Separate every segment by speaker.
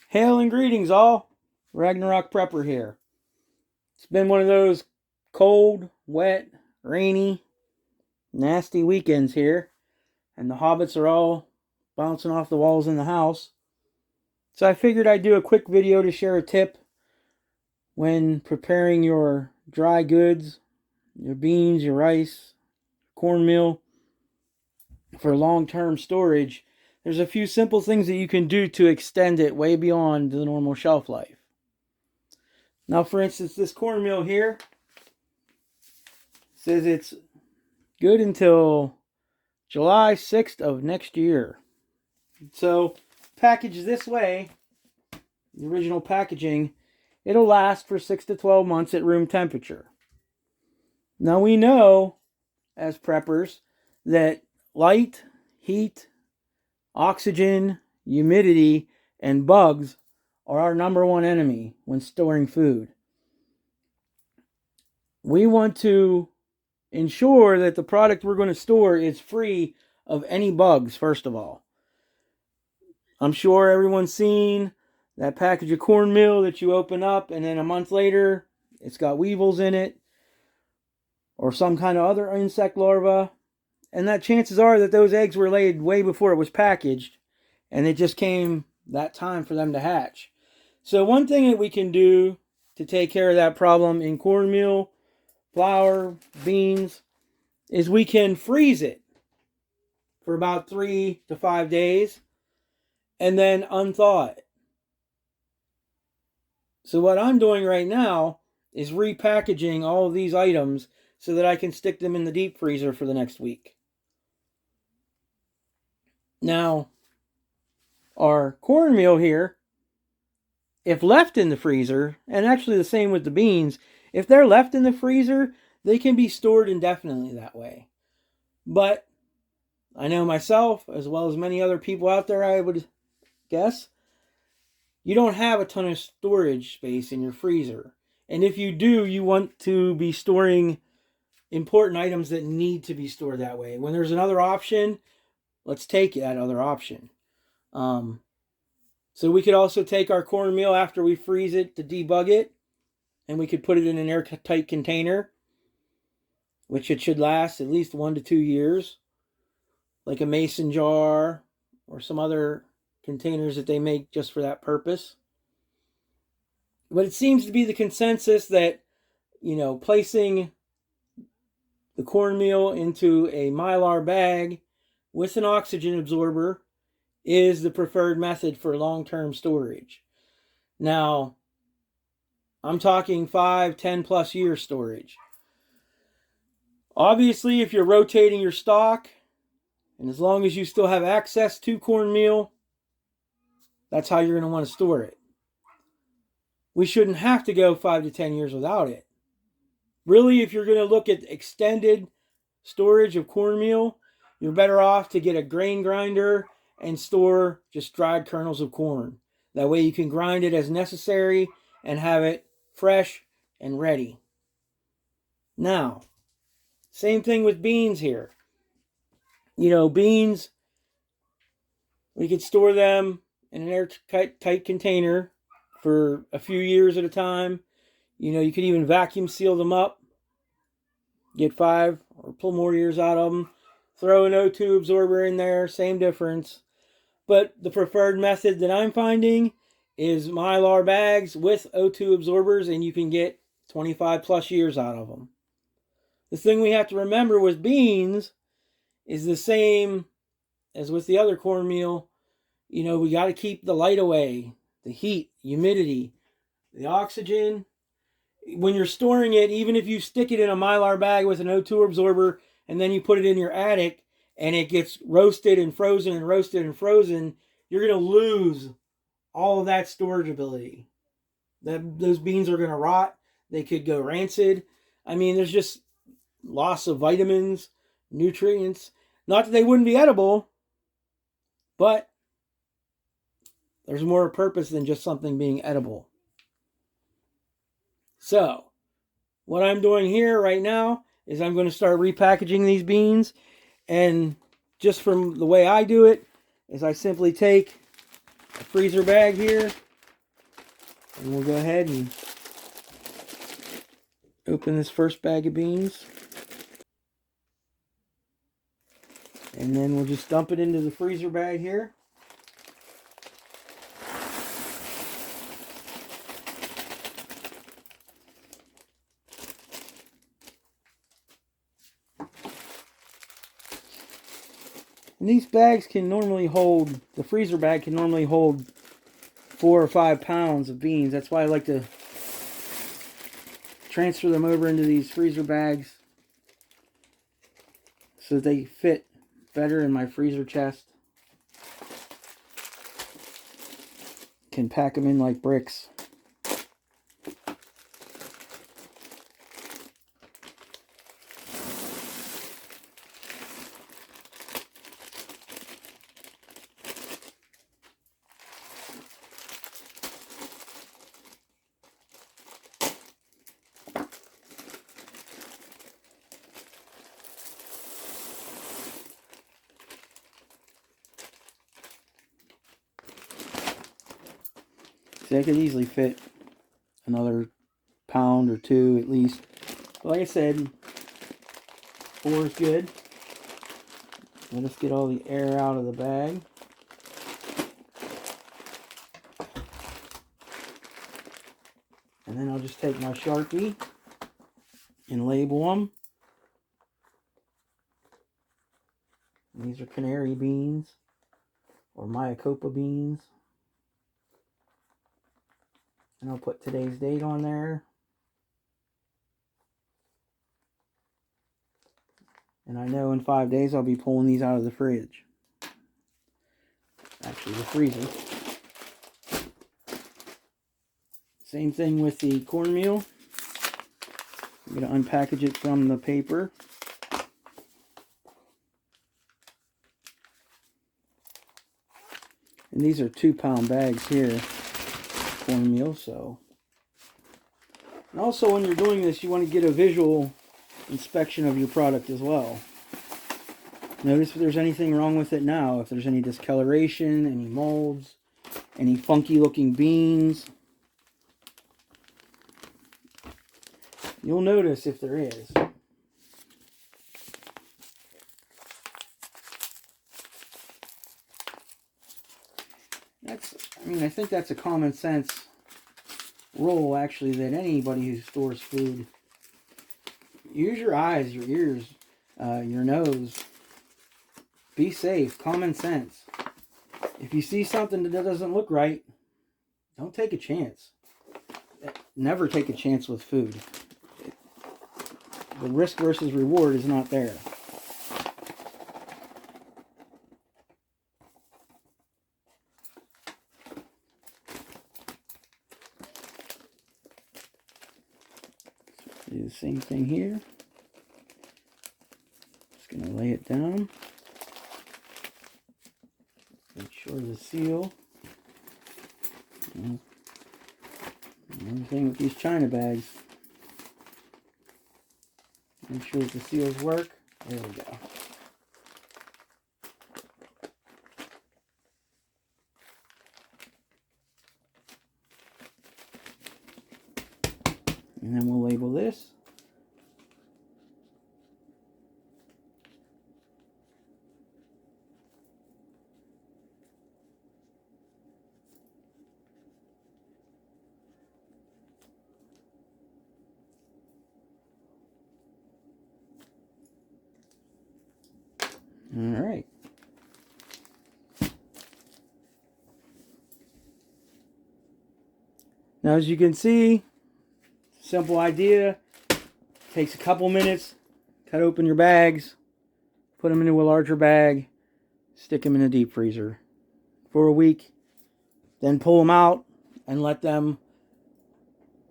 Speaker 1: Hail and greetings all. Ragnarok Prepper here. It's been one of those cold, wet, rainy, nasty weekends here, and the hobbits are all bouncing off the walls in the house. So I figured I'd do a quick video to share a tip when preparing your dry goods, your beans, your rice, cornmeal for long-term storage. There's a few simple things that you can do to extend it way beyond the normal shelf life. Now, for instance, this cornmeal here says it's good until July 6th of next year. So, packaged this way, the original packaging, it'll last for 6 to 12 months at room temperature. Now, we know, as preppers, that light, heat, oxygen, humidity, and bugs are our number one enemy when storing food. We want to ensure that the product we're going to store is free of any bugs, first of all. I'm sure everyone's seen that package of cornmeal that you open up and then a month later it's got weevils in it or some kind of other insect larva. And that chances are that those eggs were laid way before it was packaged and it just came that time for them to hatch. So one thing that we can do to take care of that problem in cornmeal, flour, beans, is we can freeze it for about 3 to 5 days and then unthaw it. So what I'm doing right now is repackaging all of these items so that I can stick them in the deep freezer for the next week. Now, our cornmeal here, if left in the freezer, and actually the same with the beans, if they're left in the freezer, they can be stored indefinitely that way. But I know myself, as well as many other people out there, I would guess, you don't have a ton of storage space in your freezer. And if you do, you want to be storing important items that need to be stored that way. When there's another option, let's take that other option. So we could also take our cornmeal after we freeze it to debug it, and we could put it in an airtight container, which it should last at least 1 to 2 years, like a mason jar or some other containers that they make just for that purpose. But it seems to be the consensus that, placing the cornmeal into a Mylar bag with an oxygen absorber is the preferred method for long-term storage. Now, I'm talking 5, 10 plus year storage. Obviously, if you're rotating your stock, and as long as you still have access to cornmeal, that's how you're going to want to store it. We shouldn't have to go 5 to 10 years without it. Really, if you're going to look at extended storage of cornmeal, you're better off to get a grain grinder and store just dried kernels of corn. That way you can grind it as necessary and have it fresh and ready. Now, same thing with beans here. Beans, we could store them in an airtight container for a few years at a time. You could even vacuum seal them up, get 5 or pull more years out of them. Throw an O2 absorber in there, same difference. But the preferred method that I'm finding is Mylar bags with O2 absorbers, and you can get 25 plus years out of them. The thing we have to remember with beans is the same as with the other cornmeal. We got to keep the light away, the heat, humidity, the oxygen. When you're storing it, even if you stick it in a Mylar bag with an O2 absorber and then you put it in your attic and it gets roasted and frozen and roasted and frozen, you're going to lose all of that storage ability. Those beans are going to rot. They could go rancid. There's just loss of vitamins, nutrients. Not that they wouldn't be edible, but there's more purpose than just something being edible. So, what I'm doing here right now is I'm going to start repackaging these beans. And just from the way I do it, is I simply take a freezer bag here, And we'll go ahead and open this first bag of beans. And then we'll just dump it into the freezer bag here. And these bags can normally hold, the freezer bag can normally hold 4 or 5 pounds of beans. That's why I like to transfer them over into these freezer bags so that they fit better in my freezer chest. Can pack them in like bricks. See, I could easily fit another pound or 2 at least. But like I said, 4 is good. Let us get all the air out of the bag. And then I'll just take my Sharpie and label them. And these are canary beans or Mayacopa beans. And I'll put today's date on there. And I know in 5 days I'll be pulling these out of the fridge. Actually, the freezer. Same thing with the cornmeal. I'm going to unpackage it from the paper. And these are 2-pound bags here. Cornmeal, so. And also when you're doing this, you want to get a visual inspection of your product as well. Notice if there's anything wrong with it now, if there's any discoloration, any molds, any funky looking beans. You'll notice if there is. I think that's a common sense rule, actually, that anybody who stores food, use your eyes, your ears, your nose. Be safe. Common sense. If you see something that doesn't look right, don't take a chance. Never take a chance with food. The risk versus reward is not there. Do the same thing here. Just going to lay it down. Make sure the seal. And everything with these China bags. Make sure that the seals work. There we go. And then we'll label this. All right. Now, as you can see, simple idea. Takes a couple minutes. Cut open your bags. Put them into a larger bag. Stick them in a deep freezer for a week. Then pull them out and let them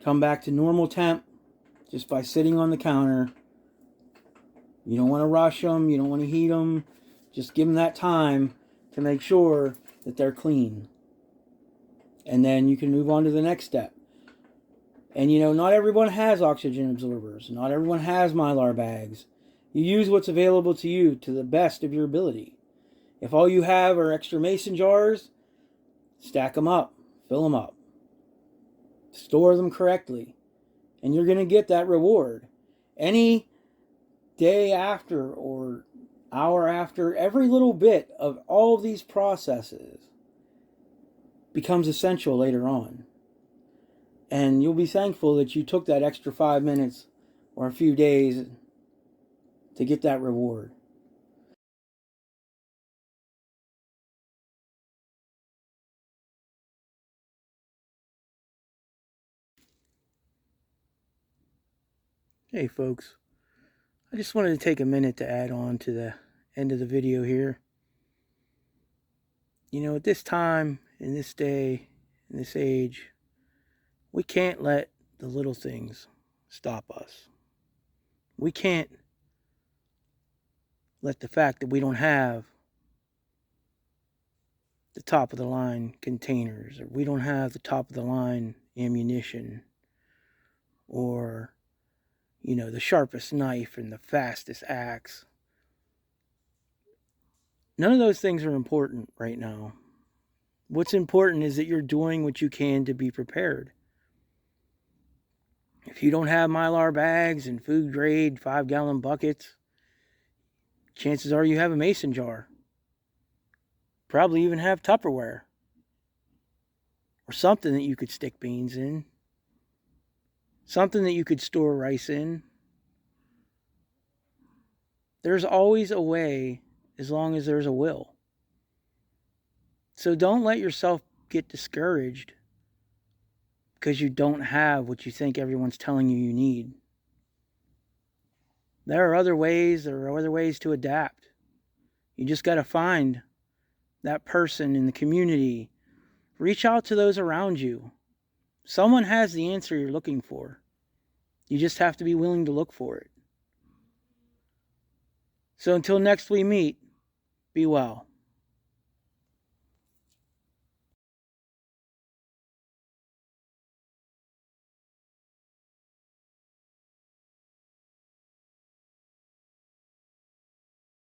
Speaker 1: come back to normal temp just by sitting on the counter. You don't want to rush them. You don't want to heat them. Just give them that time to make sure that they're clean. And then you can move on to the next step. And you know, not everyone has oxygen absorbers. Not everyone has Mylar bags. You use what's available to you to the best of your ability. If all you have are extra mason jars, stack them up. Fill them up. Store them correctly, and you're going to get that reward. Any day after or hour after, every little bit of all of these processes becomes essential later on. And you'll be thankful that you took that extra 5 minutes or a few days to get that reward. Hey folks, I just wanted to take a minute to add on to the end of the video here. You know, at this time, in this day, in this age, we can't let the little things stop us. We can't let the fact that we don't have the top of the line containers, or we don't have the top of the line ammunition, or, you know, the sharpest knife and the fastest axe. None of those things are important right now. What's important is that you're doing what you can to be prepared. If you don't have Mylar bags and food grade 5-gallon buckets, chances are you have a mason jar. Probably even have Tupperware or something that you could stick beans in, something that you could store rice in. There's always a way as long as there's a will. So don't let yourself get discouraged because you don't have what you think everyone's telling you need. There are other ways to adapt. You just got to find that person in the community. Reach out to those around you. Someone has the answer you're looking for. You just have to be willing to look for it. So until next we meet, be well.